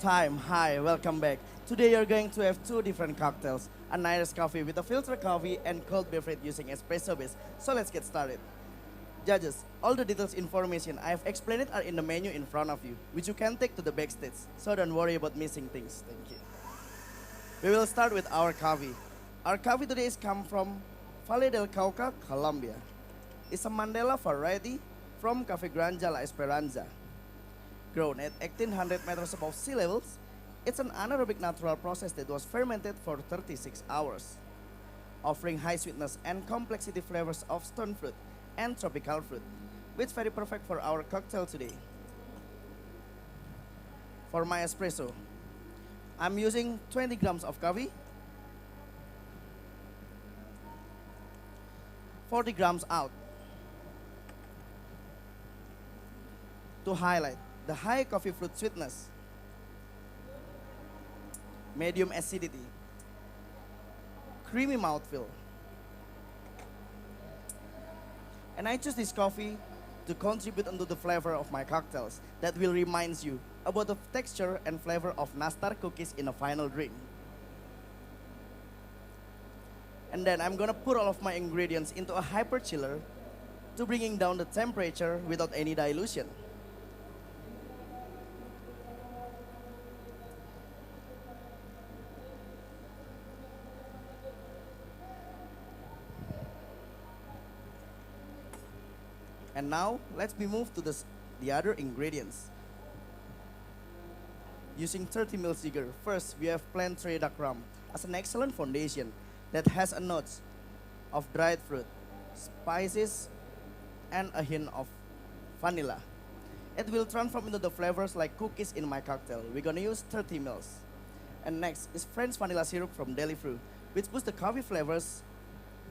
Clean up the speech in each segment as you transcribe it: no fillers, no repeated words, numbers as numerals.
time. Hi, welcome back. Today you're going to have two different cocktails. A nice coffee with a filter coffee and cold beverage using espresso base. So let's get started. Judges, all the details information I have explained are in the menu in front of you, which you can take to the backstage. So don't worry about missing things. Thank you. We will start with our coffee. Our coffee today is come from Valle del Cauca, Colombia. It's a Mandela variety from Cafe Granja La Esperanza. Grown at 1800 meters above sea levels, it's an anaerobic natural process that was fermented for 36 hours, offering high sweetness and complexity flavors of stone fruit and tropical fruit, which is very perfect for our cocktail today. For my espresso, I'm using 20 grams of coffee, 40 grams out, to highlight the high coffee fruit sweetness, medium acidity, creamy mouthfeel. And I choose this coffee to contribute into the flavor of my cocktails that will remind you about the texture and flavor of nastar cookies in a final drink. And then I'm gonna put all of my ingredients into a hyper chiller to bringing down the temperature without any dilution. And now, let's be moved to the other ingredients. Using 30 ml sugar, first we have plain Trinidad rum as an excellent foundation that has a note of dried fruit, spices, and a hint of vanilla. It will transform into the flavors like cookies in my cocktail. We're gonna use 30 ml. And next is French vanilla syrup from Deli Fruit, which boosts the coffee flavors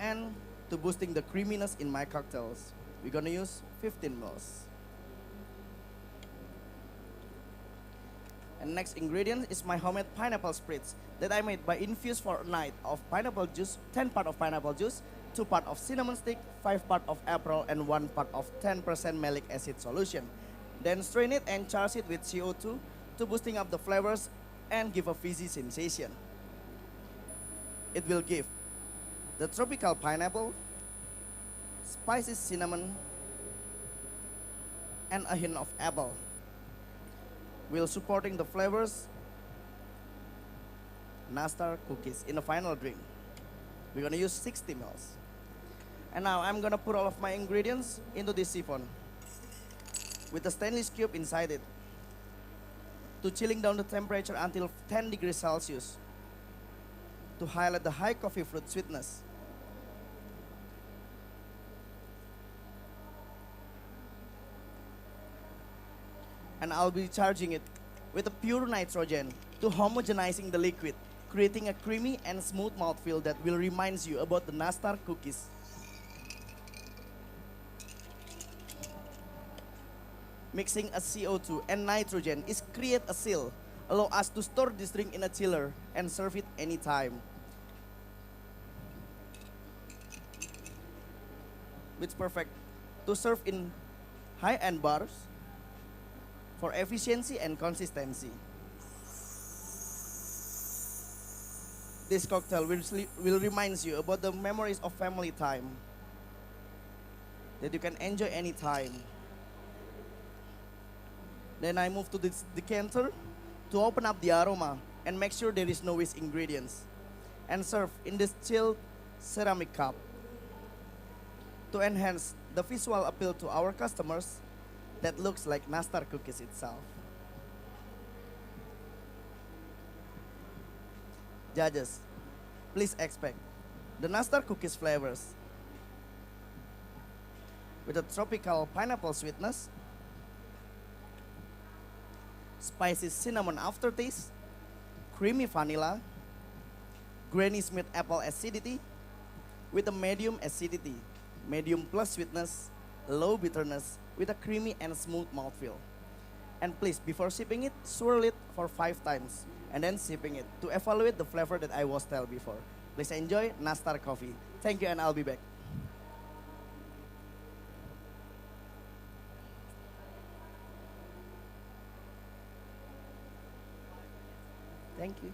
and to boosting the creaminess in my cocktails. We're gonna use 15 ml. And next ingredient is my homemade pineapple spritz that I made by infuse for a night of pineapple juice, 10 part of pineapple juice, 2 part of cinnamon stick, 5 part of April, and 1 part of 10% malic acid solution. Then strain it and charge it with CO2 to boosting up the flavors and give a fizzy sensation. It will give the tropical pineapple, spicy cinnamon, and a hint of apple, while supporting the flavors nastar cookies in the final drink. We're gonna use 60 ml. And now I'm gonna put all of my ingredients into this siphon with the stainless cube inside it to chilling down the temperature until 10 degrees Celsius to highlight the high coffee fruit sweetness. And I'll be charging it with a pure nitrogen to homogenizing the liquid, creating a creamy and smooth mouthfeel that will remind you about the nastar cookies. Mixing a CO2 and nitrogen is create a seal, allow us to store this drink in a chiller and serve it anytime. It's perfect to serve in high-end bars for efficiency and consistency. This cocktail will remind you about the memories of family time that you can enjoy anytime. Then I move to this decanter to open up the aroma and make sure there is no waste ingredients and serve in this chilled ceramic cup. To enhance the visual appeal to our customers, that looks like nastar cookies itself. Judges, please expect the nastar cookies flavors with a tropical pineapple sweetness, spicy cinnamon aftertaste, creamy vanilla, granny smooth apple acidity with a medium acidity, medium plus sweetness, low bitterness with a creamy and smooth mouthfeel. And please, before sipping it, swirl it for 5 times and then sipping it to evaluate the flavor that I was telling before. Please enjoy nastar coffee. Thank you and I'll be back. Thank you.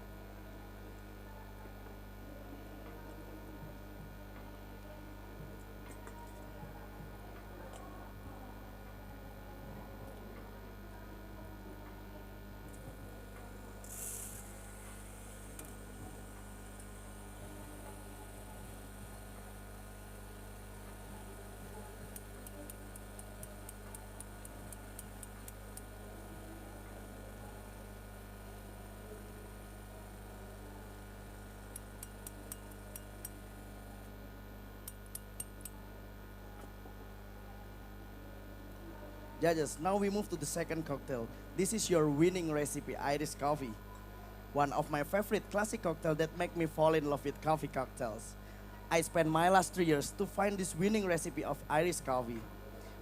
Judges, now we move to the second cocktail. This is your winning recipe, Irish coffee. One of my favorite classic cocktails that make me fall in love with coffee cocktails. I spent my last 3 years to find this winning recipe of Irish coffee,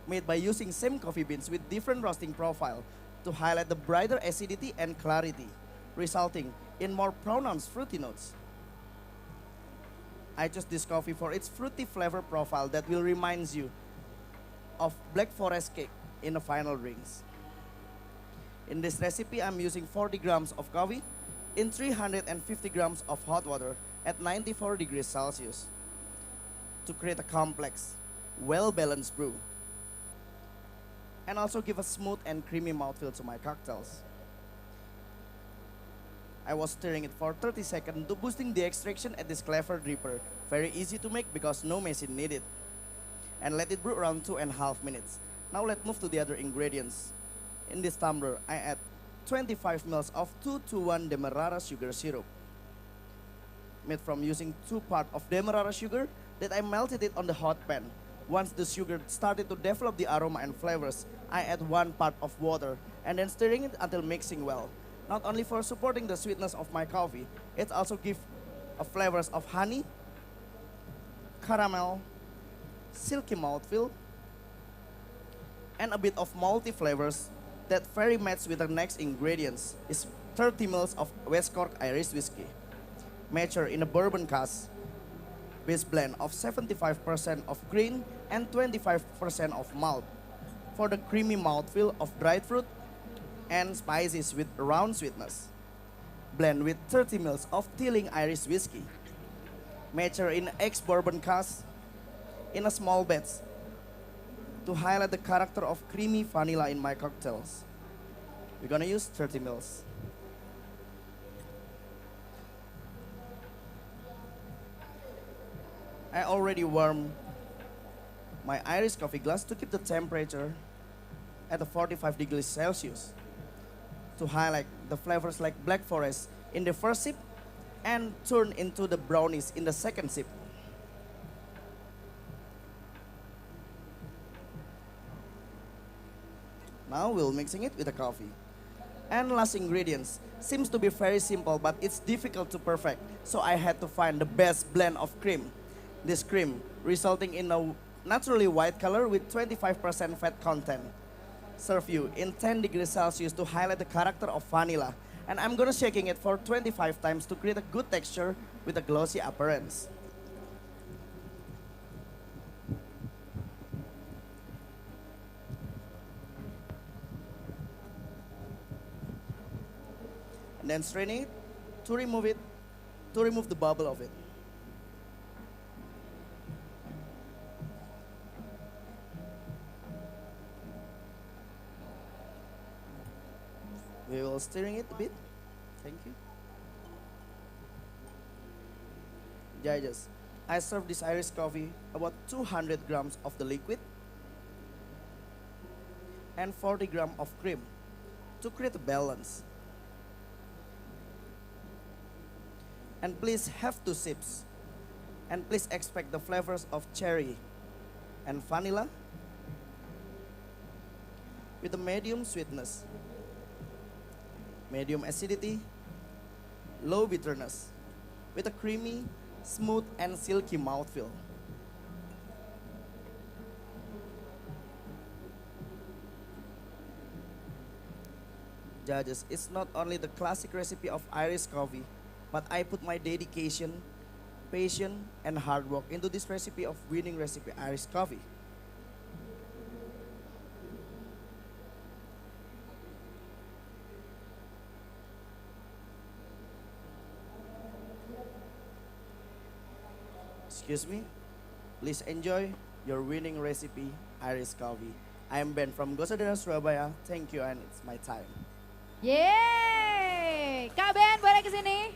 made by using same coffee beans with different roasting profile to highlight the brighter acidity and clarity, resulting in more pronounced fruity notes. I chose this coffee for its fruity flavor profile that will remind you of Black Forest cake in the final rings. In this recipe, I'm using 40 grams of coffee in 350 grams of hot water at 94 degrees Celsius to create a complex, well-balanced brew and also give a smooth and creamy mouthfeel to my cocktails. I was stirring it for 30 seconds to boosting the extraction at this clever dripper. Very easy to make because no machine needed. And let it brew around 2.5 minutes. Now let's move to the other ingredients. In this tumbler, I add 25 ml of 2-to-1 Demerara sugar syrup, made from using 2 parts of Demerara sugar that I melted it on the hot pan. Once the sugar started to develop the aroma and flavors, I add 1 part of water and then stirring it until mixing well. Not only for supporting the sweetness of my coffee, it also gives flavors of honey, caramel, silky mouthfeel, and a bit of malty flavors that very match with the next ingredients is 30 ml of West Cork Irish whiskey, matured in a bourbon cask, with blend of 75% of grain and 25% of malt, for the creamy mouthfeel of dried fruit and spices with round sweetness. Blend with 30 ml of Tilling Irish whiskey, matured in ex-bourbon cask in a small batch to highlight the character of creamy vanilla in my cocktails. We're gonna use 30 ml. I already warmed my Irish coffee glass to keep the temperature at 45 degrees Celsius to highlight the flavors like Black Forest in the first sip and turn into the brownies in the second sip. Now we'll mixing it with the coffee. And last ingredients seems to be very simple, but it's difficult to perfect. So I had to find the best blend of cream. This cream resulting in a naturally white color with 25% fat content. Serve you in 10 degrees Celsius to highlight the character of vanilla. And I'm gonna shaking it for 25 times to create a good texture with a glossy appearance. And then strain it, to remove the bubble of it. We will stirring it a bit. Thank you. Judges, I serve this Irish coffee about 200 grams of the liquid and 40 grams of cream to create a balance. And please have 2 sips. And please expect the flavors of cherry and vanilla with a medium sweetness, medium acidity, low bitterness, with a creamy, smooth, and silky mouthfeel. Judges, it's not only the classic recipe of Irish coffee, but I put my dedication, passion, and hard work into this recipe of winning recipe Irish coffee. Excuse me? Please enjoy your winning recipe, Irish coffee. I am Ben from Gozadera, Surabaya. Thank you and it's my time. Yeay, Kak Ben boleh kesini?